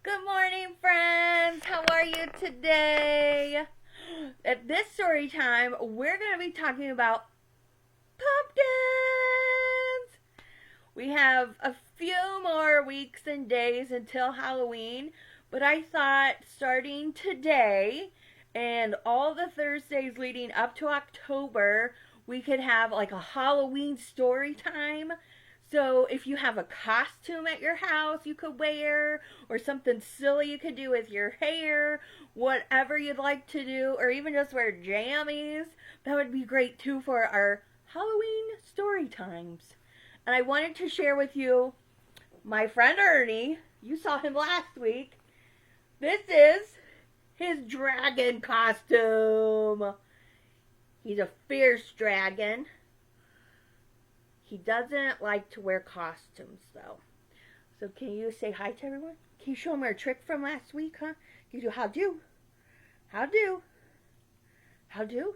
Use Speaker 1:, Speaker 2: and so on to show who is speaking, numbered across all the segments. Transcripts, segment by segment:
Speaker 1: Good morning, friends. How are you today? At this story time, we're going to be talking about pumpkins. We have a few more weeks and days until Halloween, but I thought starting today and all the Thursdays leading up to October, we could have like a Halloween story time. So if you have a costume at your house you could wear, or something silly you could do with your hair, whatever you'd like to do, or even just wear jammies, that would be great too for our Halloween story times. And I wanted to share with you my friend Ernie. You saw him last week. This is his dragon costume. He's a fierce dragon. He doesn't like to wear costumes, though. So can you say hi to everyone? Can you show him our trick from last week, huh? Can you do how do? How do? How do?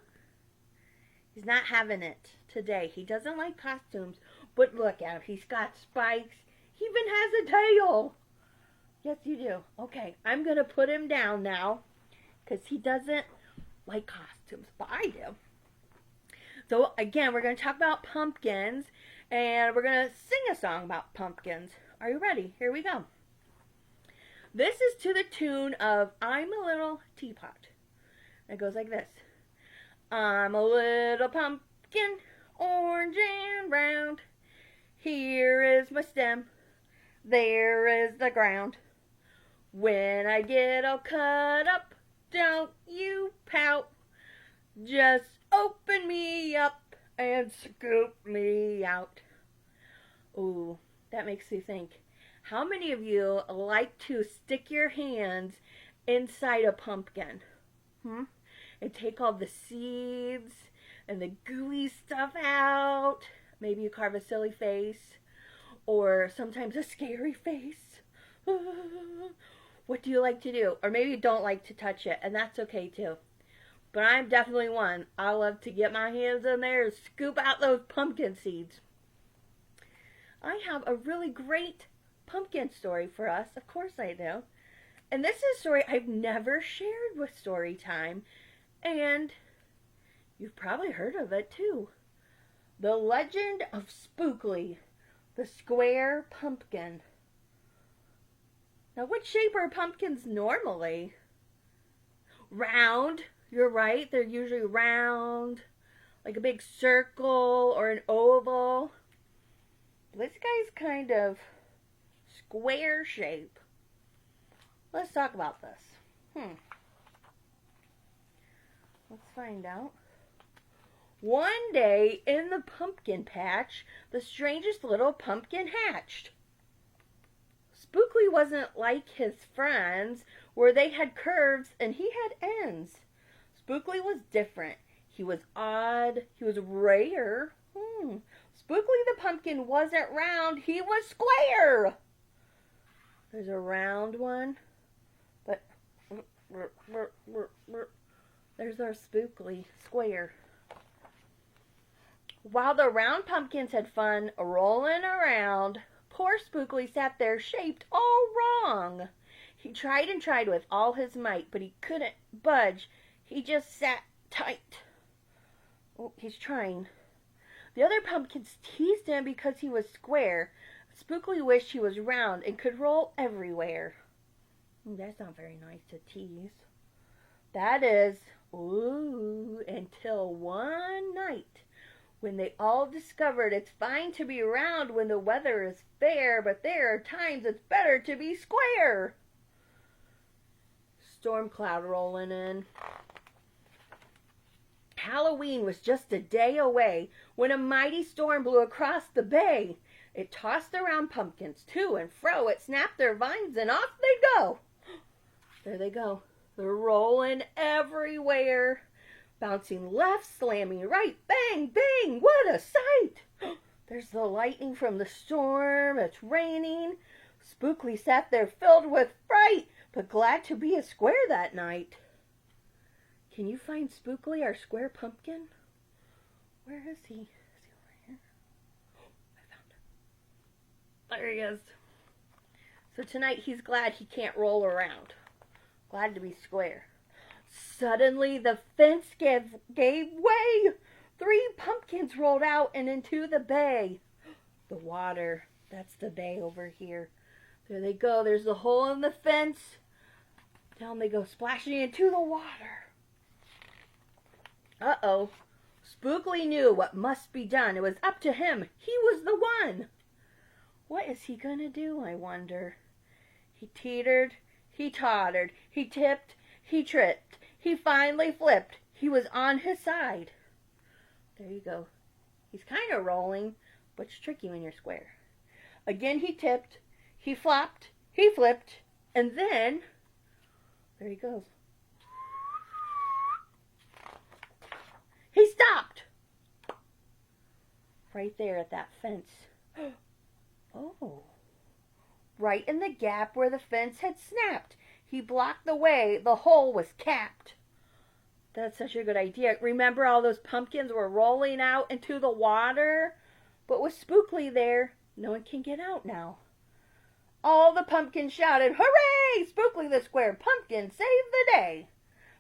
Speaker 1: He's not having it today. He doesn't like costumes. But look at him. He's got spikes. He even has a tail. Yes, you do. Okay, I'm going to put him down now because he doesn't like costumes, but I do. So again, we're going to talk about pumpkins, and we're going to sing a song about pumpkins. Are you ready? Here we go. This is to the tune of I'm a Little Teapot. It goes like this. I'm a little pumpkin, orange and round. Here is my stem, there is the ground. When I get all cut up, don't you pout. Just open me up and scoop me out. Ooh, that makes me think. How many of you like to stick your hands inside a pumpkin? And take all the seeds and the gooey stuff out. Maybe you carve a silly face or sometimes a scary face. What do you like to do? Or maybe you don't like to touch it, and that's okay too. But I'm definitely one. I love to get my hands in there and scoop out those pumpkin seeds. I have a really great pumpkin story for us. Of course I do. And this is a story I've never shared with Storytime. And you've probably heard of it too. The Legend of Spookly, the Square Pumpkin. Now, what shape are pumpkins normally? Round. You're right, they're usually round, like a big circle or an oval. This guy's kind of square shape. Let's talk about this. Let's find out. One day in the pumpkin patch, the strangest little pumpkin hatched. Spookly wasn't like his friends, where they had curves and he had ends. Spookly was different. He was odd. He was rare. Spookly the pumpkin wasn't round. He was square. There's a round one. But there's our Spookly square. While the round pumpkins had fun rolling around, poor Spookly sat there shaped all wrong. He tried and tried with all his might, but he couldn't budge. He just sat tight. Oh, he's trying. The other pumpkins teased him because he was square. Spookly wished he was round and could roll everywhere. That's not very nice to tease. That is, until one night when they all discovered it's fine to be round when the weather is fair, but there are times it's better to be square. Storm cloud rolling in. Halloween was just a day away when a mighty storm blew across the bay. It tossed around pumpkins to and fro. It snapped their vines and off they go. There they go. They're rolling everywhere. Bouncing left, slamming right. Bang, bang, what a sight. There's the lightning from the storm. It's raining. Spookly sat there filled with fright, but glad to be a square that night. Can you find Spookly, our square pumpkin? Where is he? Is he over here? I found him. There he is. So tonight he's glad he can't roll around. Glad to be square. Suddenly the fence gave way. 3 pumpkins rolled out and into the bay. The water, that's the bay over here. There they go. There's the hole in the fence. Down they go, splashing into the water. Uh-oh. Spookly knew what must be done. It was up to him. He was the one. What is he going to do, I wonder? He teetered, he tottered, he tipped, he tripped. He finally flipped. He was on his side. There you go. He's kind of rolling, but it's tricky when you're square. Again he tipped, he flopped, he flipped, and then, there he goes. He stopped! Right there at that fence. Oh. Right in the gap where the fence had snapped. He blocked the way. The hole was capped. That's such a good idea. Remember all those pumpkins were rolling out into the water? But with Spookly there, no one can get out now. All the pumpkins shouted, "Hooray! Spookly the square pumpkin saved the day!"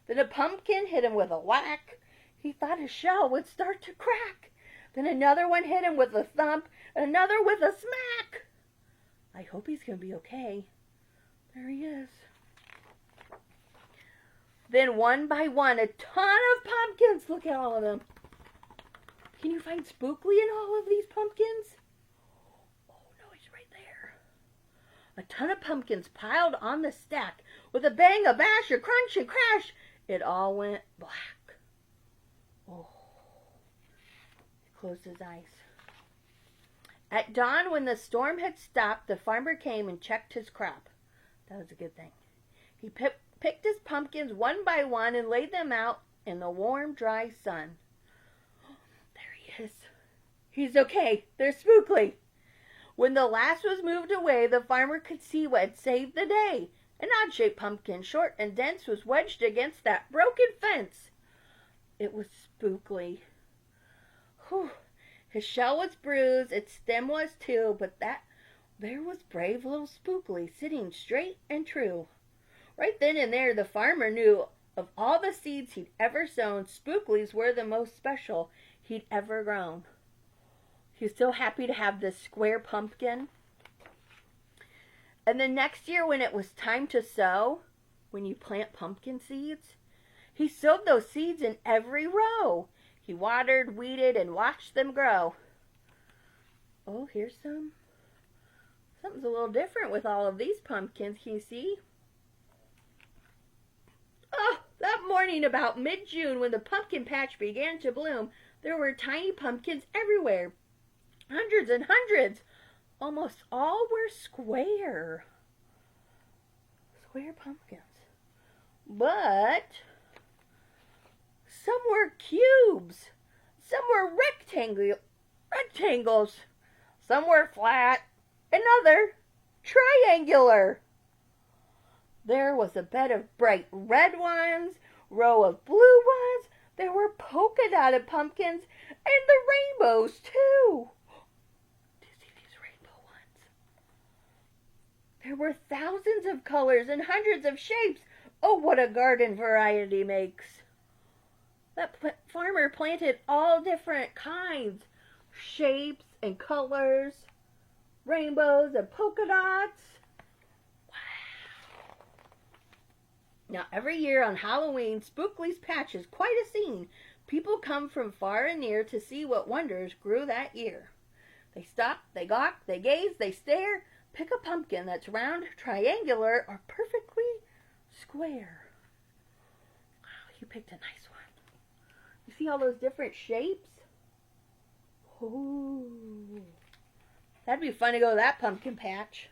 Speaker 1: Then a pumpkin hit him with a whack. He thought his shell would start to crack. Then another one hit him with a thump, and another with a smack. I hope he's going to be okay. There he is. Then one by one, a ton of pumpkins. Look at all of them. Can you find Spookly in all of these pumpkins? Oh no, he's right there. A ton of pumpkins piled on the stack. With a bang, a bash, a crunch, a crash, it all went black. Oh. He closed his eyes. At dawn, when the storm had stopped, the farmer came and checked his crop. That was a good thing. He picked his pumpkins one by one and laid them out in the warm, dry sun. There he is. He's okay. There's Spookly. When the last was moved away, the farmer could see what had saved the day. An odd-shaped pumpkin, short and dense, was wedged against that broken fence. It was Spookly. Whew. His shell was bruised, its stem was too, but there was brave little Spookly sitting straight and true. Right then and there, the farmer knew of all the seeds he'd ever sown, Spookly's were the most special he'd ever grown. He was so happy to have this square pumpkin. And the next year when it was time to sow, when you plant pumpkin seeds, he sowed those seeds in every row. He watered, weeded, and watched them grow. Oh, here's some. Something's a little different with all of these pumpkins. Can you see? Oh, that morning about mid-June when the pumpkin patch began to bloom, there were tiny pumpkins everywhere. Hundreds and hundreds. Almost all were square. Square pumpkins. But some were cubes. Some were rectangles. Some were flat. Another triangular. There was a bed of bright red ones, row of blue ones. There were polka dotted pumpkins and the rainbows too. Do you see these rainbow ones? There were thousands of colors and hundreds of shapes. Oh, what a garden variety makes. That farmer planted all different kinds, shapes and colors, rainbows and polka dots. Wow. Now, every year on Halloween, Spookly's patch is quite a scene. People come from far and near to see what wonders grew that year. They stop, they gawk, they gaze, they stare. Pick a pumpkin that's round, triangular, or perfectly square. Wow, you picked a nice one. You see all those different shapes? Ooh. That'd be fun to go to that pumpkin patch.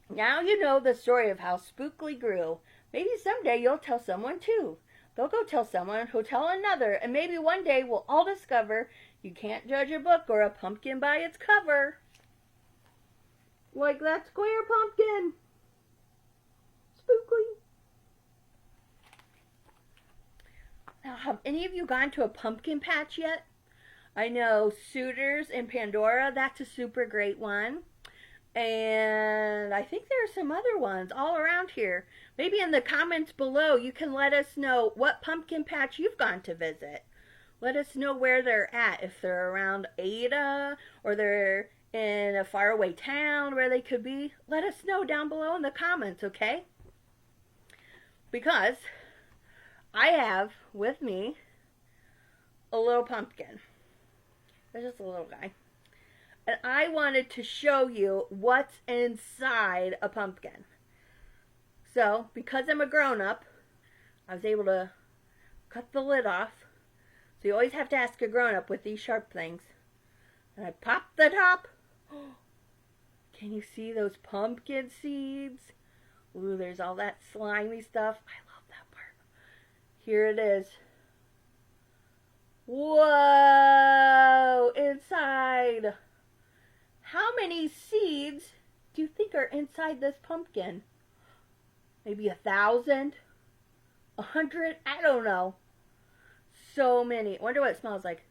Speaker 1: Now you know the story of how Spookly grew. Maybe someday you'll tell someone too. They'll go tell someone who'll tell another, and maybe one day we'll all discover you can't judge a book or a pumpkin by its cover. Like that square pumpkin. Spookly. Now, have any of you gone to a pumpkin patch yet? I know Suitors in Pandora, that's a super great one. And I think there are some other ones all around here. Maybe in the comments below you can let us know what pumpkin patch you've gone to visit. Let us know where they're at. If they're around Ada or they're in a faraway town where they could be. Let us know down below in the comments, okay? Because I have with me a little pumpkin. There's just a little guy. And I wanted to show you what's inside a pumpkin. So, because I'm a grown-up, I was able to cut the lid off. So you always have to ask a grown-up with these sharp things. And I pop the top. Can you see those pumpkin seeds? Ooh, there's all that slimy stuff. I love that part. Here it is. Whoa! Inside. How many seeds do you think are inside this pumpkin? Maybe 1,000? 100? I don't know. So many. I wonder what it smells like.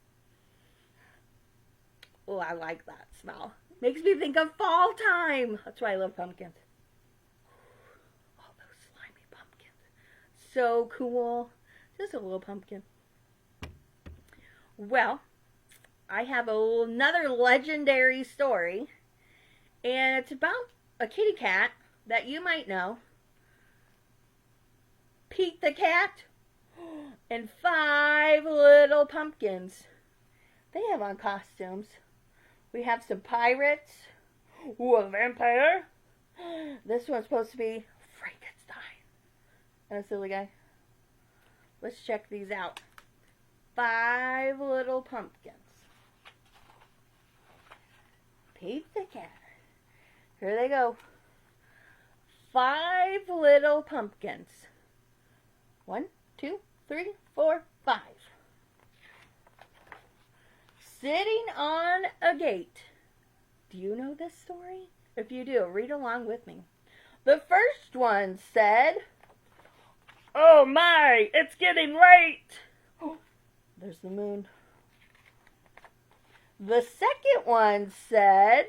Speaker 1: Oh, I like that smell. Makes me think of fall time. That's why I love pumpkins. All those slimy pumpkins. So cool. Just a little pumpkin. Well, I have another legendary story. And it's about a kitty cat that you might know. Pete the cat and 5 little pumpkins. They have on costumes. We have some pirates. Ooh, a vampire. This one's supposed to be Frankenstein. And a silly guy. Let's check these out. 5 little pumpkins. Pete the cat. Here they go. 5 little pumpkins. 1, 2, 3, 4, 5. Sitting on a gate. Do you know this story? If you do, read along with me. The first one said, "Oh my, it's getting late." Oh, there's the moon. The second one said,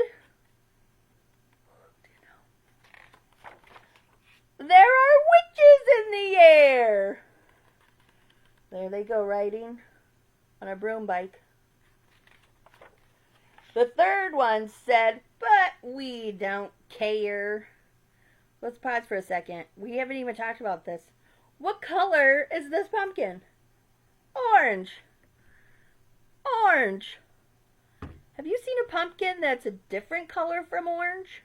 Speaker 1: "There are witches in the air." There they go, riding on a broom bike. The third one said, "But we don't care." Let's pause for a second. We haven't even talked about this. What color is this pumpkin? Orange. Orange. Have you seen a pumpkin that's a different color from orange?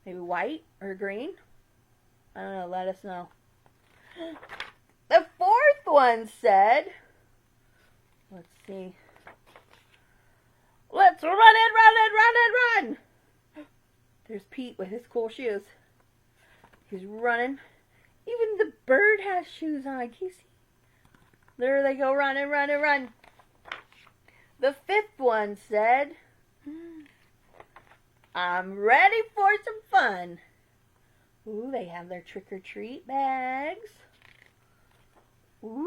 Speaker 1: Maybe white or green? I don't know. Let us know. The fourth one said, let's see. "Let's run and run and run and run." There's Pete with his cool shoes. He's running. Even the bird has shoes on. Can you see? There they go, run and run and run. The fifth one said, "I'm ready for some fun." Ooh, they have their trick-or-treat bags. Ooh,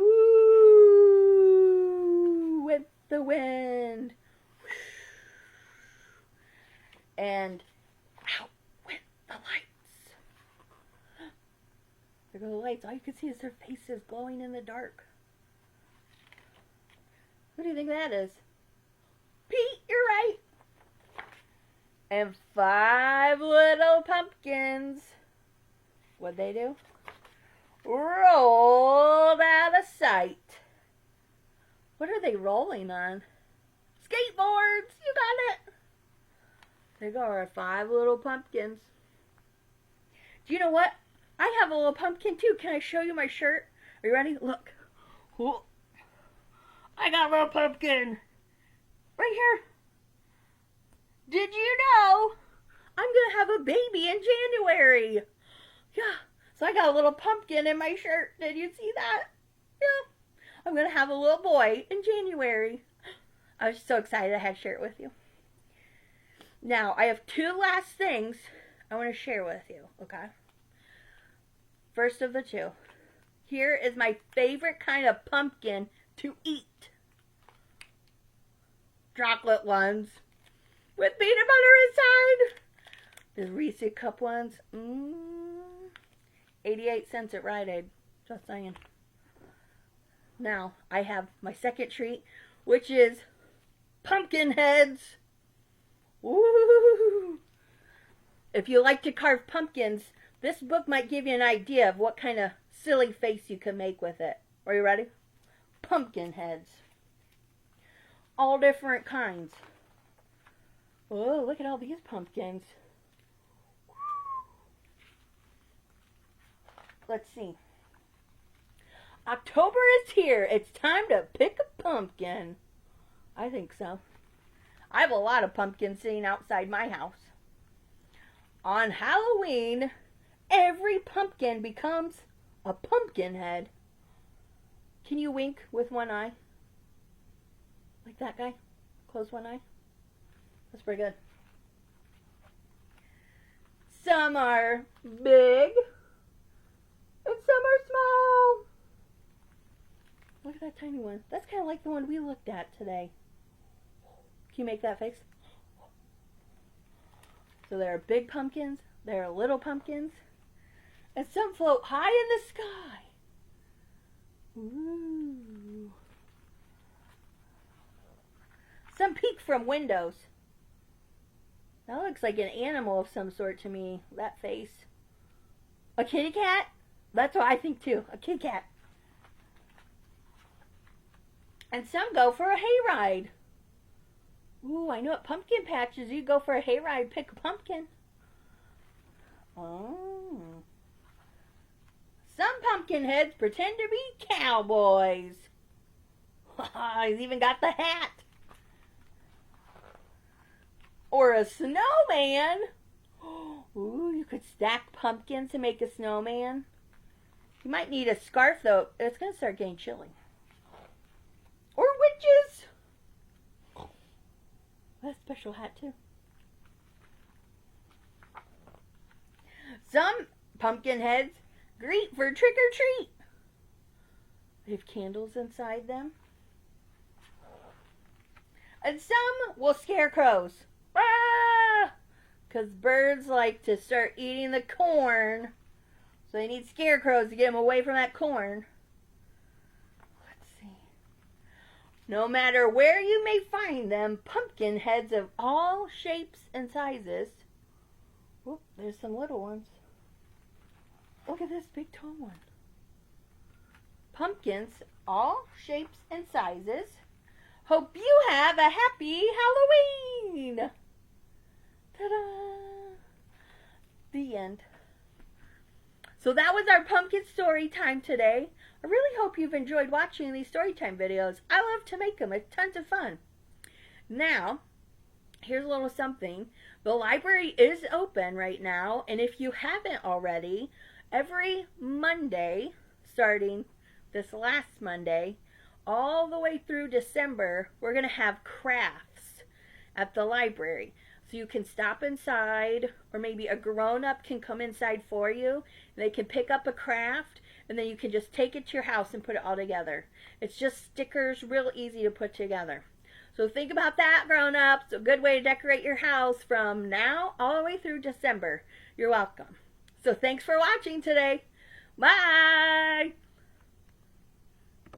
Speaker 1: with the wind. And out went the lights. There go the lights. All you can see is their faces glowing in the dark. Who do you think that is? Pete, you're right. And 5 little pumpkins. What'd they do? Rolled out of sight. What are they rolling on? Skateboards! You got it! There you go, our 5 little pumpkins. Do you know what? I have a little pumpkin too. Can I show you my shirt? Are you ready? Look. Ooh. I got a little pumpkin. Right here. Did you know I'm going to have a baby in January? Yeah. So I got a little pumpkin in my shirt. Did you see that? Yeah. I'm going to have a little boy in January. I was so excited I had to share it with you. Now, I have 2 last things I want to share with you, okay? First of the 2. Here is my favorite kind of pumpkin to eat. Chocolate ones with peanut butter inside. The Reese Cup ones, 88 cents at Rite Aid. Just saying. Now, I have my second treat, which is pumpkin heads. Woo! If you like to carve pumpkins, this book might give you an idea of what kind of silly face you can make with it. Are you ready? Pumpkin heads. All different kinds. Oh, look at all these pumpkins. Let's see. October is here. It's time to pick a pumpkin. I think so. I have a lot of pumpkins sitting outside my house. On Halloween, every pumpkin becomes a pumpkin head. Can you wink with one eye? Like that guy? Close one eye? That's pretty good. Some are big and some are small. Look at that tiny one. That's kind of like the one we looked at today. Can you make that face? So there are big pumpkins, there are little pumpkins, and some float high in the sky. Ooh. Some peek from windows. That looks like an animal of some sort to me, that face. A kitty cat? That's what I think too, a kitty cat. And some go for a hayride. Ooh, I know at pumpkin patches you go for a hayride, pick a pumpkin. Oh. Some pumpkin heads pretend to be cowboys. He's even got the hat. Or a snowman. Ooh, you could stack pumpkins to make a snowman. You might need a scarf though. It's going to start getting chilly. Or witches. That's a special hat too. Some pumpkin heads greet for trick or treat. They have candles inside them. And some will scare crows. Because birds like to start eating the corn. So they need scarecrows to get them away from that corn. No matter where you may find them, pumpkin heads of all shapes and sizes. Whoop, there's some little ones. Look at this big tall one. Pumpkins, all shapes and sizes. Hope you have a happy Halloween! Ta-da! The end. So that was our pumpkin story time today. I really hope you've enjoyed watching these Storytime videos. I love to make them. It's tons of fun. Now, here's a little something. The library is open right now, and if you haven't already, every Monday, starting this last Monday, all the way through December, we're going to have crafts at the library. So you can stop inside, or maybe a grown-up can come inside for you. And they can pick up a craft, and then you can just take it to your house and put it all together. It's just stickers, real easy to put together. So think about that, grown-ups. A good way to decorate your house from now all the way through December. You're welcome. So thanks for watching today. Bye!